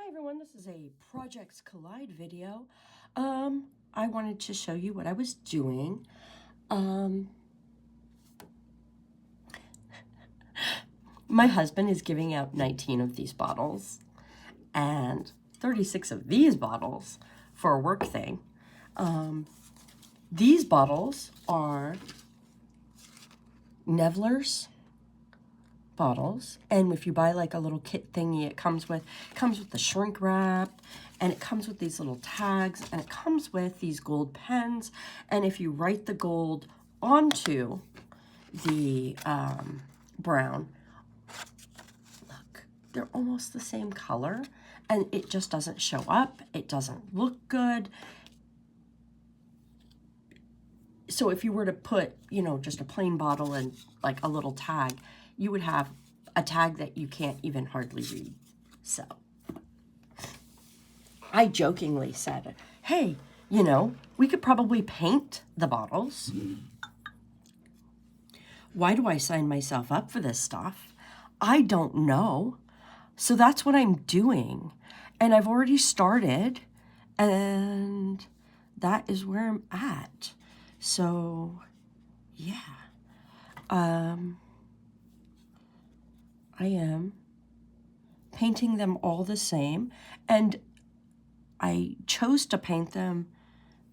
everyone, this is a Projects Collide video. I wanted to show you what I was doing. My husband is giving out 19 of these bottles and 36 of these bottles for a work thing. These bottles are Nevler's bottles, and if you buy like a little kit thingy, it comes with the shrink wrap, and it comes with these little tags, and it comes with these gold pens. And if you write the gold onto the brown, look, they're almost the same color, and it just doesn't show up. It doesn't look good. So if you were to put, you know, just a plain bottle and like a little tag, you would have a tag that you can't even hardly read. So I jokingly said, hey, you know, we could probably paint the bottles. Why do I sign myself up for this stuff? I don't know. So that's what I'm doing. And I've already started, and that is where I'm at. So, yeah. I am painting them all the same, and I chose to paint them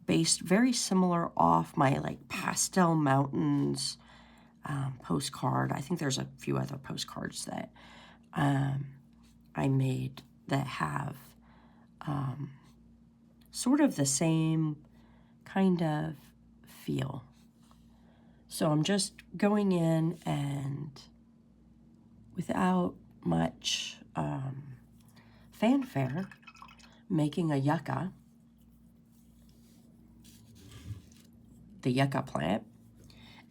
based very similar off my like Pastel Mountains postcard. I think there's a few other postcards that I made that have sort of the same kind of feel. So I'm just going in and without much fanfare, making a yucca, the yucca plant.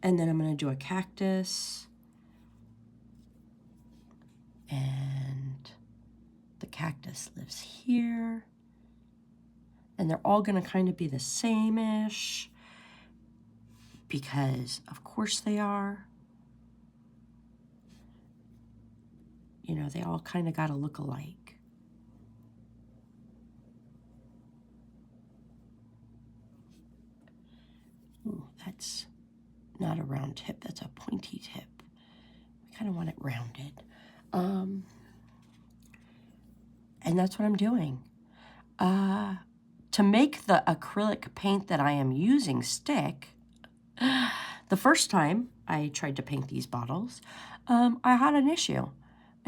And then I'm going to do a cactus, and the cactus lives here. And they're all going to kind of be the same-ish, because of course they are. You know, they all kind of got to look alike. Ooh, that's not a round tip, that's a pointy tip. We kind of want it rounded. And that's what I'm doing. To make the acrylic paint that I am using stick, the first time I tried to paint these bottles, I had an issue.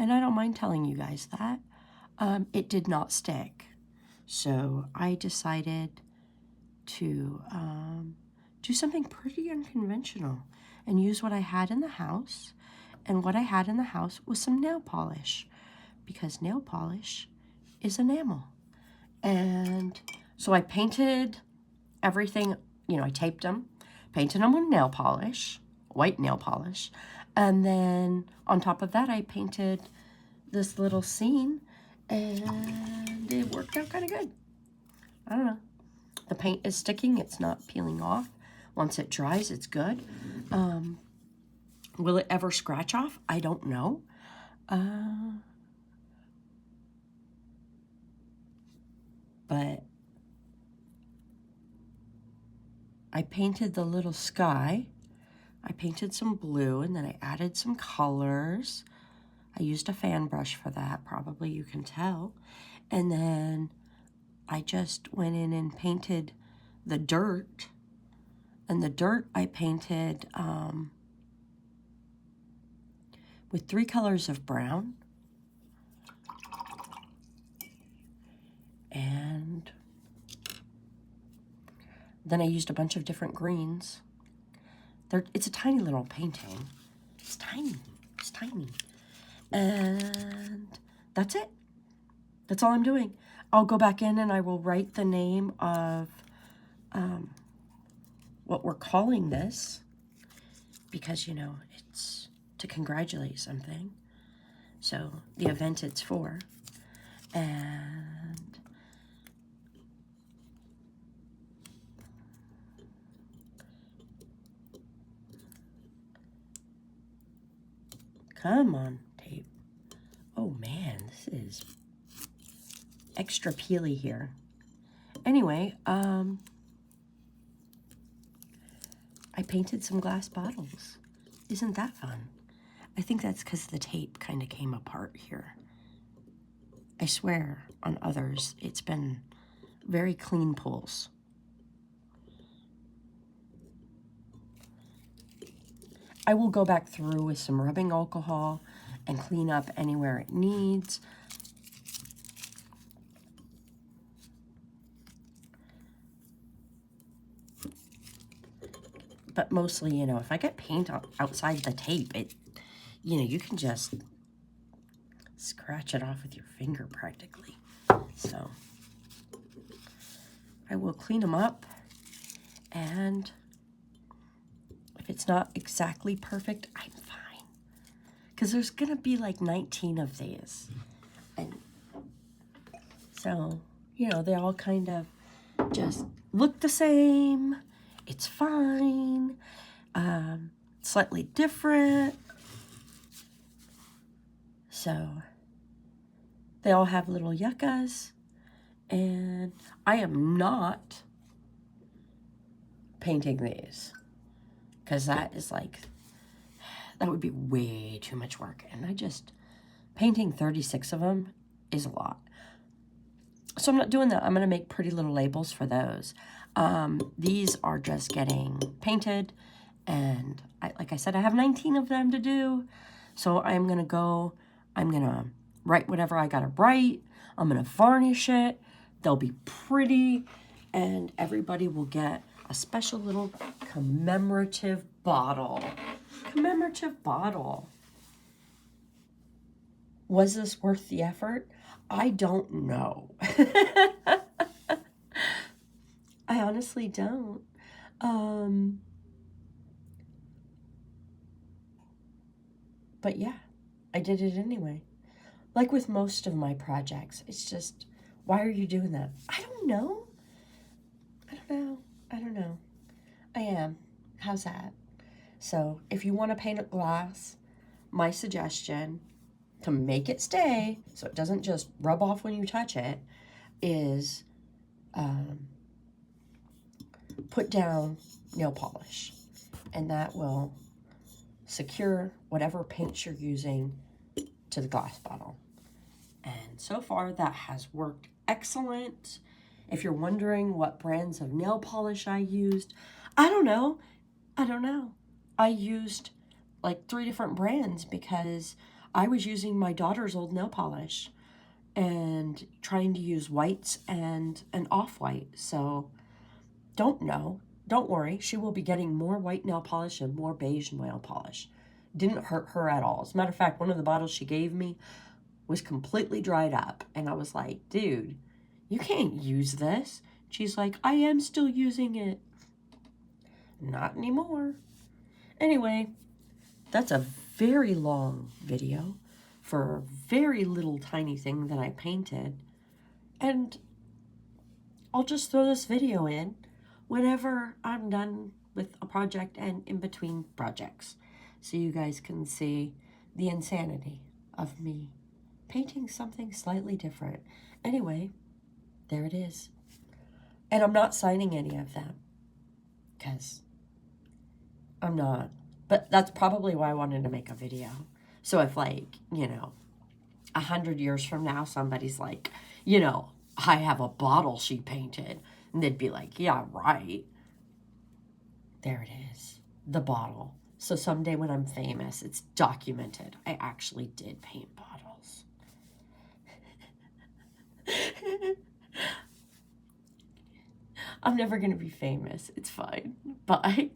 And I don't mind telling you guys that. It did not stick. So I decided to do something pretty unconventional and use what I had in the house. And what I had in the house was some nail polish, because nail polish is enamel. And so I painted everything, you know, I taped them, painted them with nail polish, white nail polish. And then on top of that, I painted this little scene, and it worked out kind of good. I don't know. The paint is sticking. It's not peeling off. Once it dries, it's good. Will it ever scratch off? I don't know. But I painted the little sky. I painted some blue, and then I added some colors. I used a fan brush for that, probably you can tell. And then I just went in and painted the dirt. And the dirt I painted with 3 colors of brown. And then I used a bunch of different greens. It's a tiny little painting. It's tiny. It's tiny. And that's it. That's all I'm doing. I'll go back in and I will write the name of what we're calling this, because, you know, it's to congratulate something. So the event it's for. And come on, tape. Oh man, this is extra peely here. Anyway, I painted some glass bottles. Isn't that fun? I think that's because the tape kind of came apart here. I swear on others, it's been very clean pulls. I will go back through with some rubbing alcohol and clean up anywhere it needs. But mostly, you know, if I get paint outside the tape, you know, you can just scratch it off with your finger practically. So I will clean them up, and if it's not exactly perfect, I'm fine. Because there's going to be like 19 of these. And so, you know, they all kind of just look the same. It's fine. Slightly different. So they all have little yuccas. And I am not painting these, because that is like, that would be way too much work. And painting 36 of them is a lot. So I'm not doing that. I'm going to make pretty little labels for those. These are just getting painted, and like I said, I have 19 of them to do. So I'm going to write whatever I got to write. I'm going to varnish it. They'll be pretty, and everybody will get a special little commemorative bottle. Commemorative bottle. Was this worth the effort? I don't know. I honestly don't. But yeah, I did it anyway. Like with most of my projects, it's just, why are you doing that? I don't know. I don't know. I am. How's that? So if you want to paint a glass, my suggestion to make it stay so it doesn't just rub off when you touch it is put down nail polish, and that will secure whatever paint you're using to the glass bottle. And so far that has worked excellent. If you're wondering what brands of nail polish I used, I don't know. I used like 3 different brands because I was using my daughter's old nail polish and trying to use whites and an off-white. So don't worry. She will be getting more white nail polish and more beige nail polish. Didn't hurt her at all. As a matter of fact, one of the bottles she gave me was completely dried up. And I was like, dude, you can't use this. She's like, I am still using it. Not anymore. Anyway, that's a very long video for a very little tiny thing that I painted. And I'll just throw this video in whenever I'm done with a project and in between projects, so you guys can see the insanity of me painting something slightly different. Anyway, there it is. And I'm not signing any of them, because I'm not. But that's probably why I wanted to make a video. So if, like, 100 years from now, somebody's like, I have a bottle she painted, and they'd be like, yeah, right. There it is, the bottle. So someday when I'm famous, it's documented. I actually did paint bottles. I'm never going to be famous. It's fine. Bye.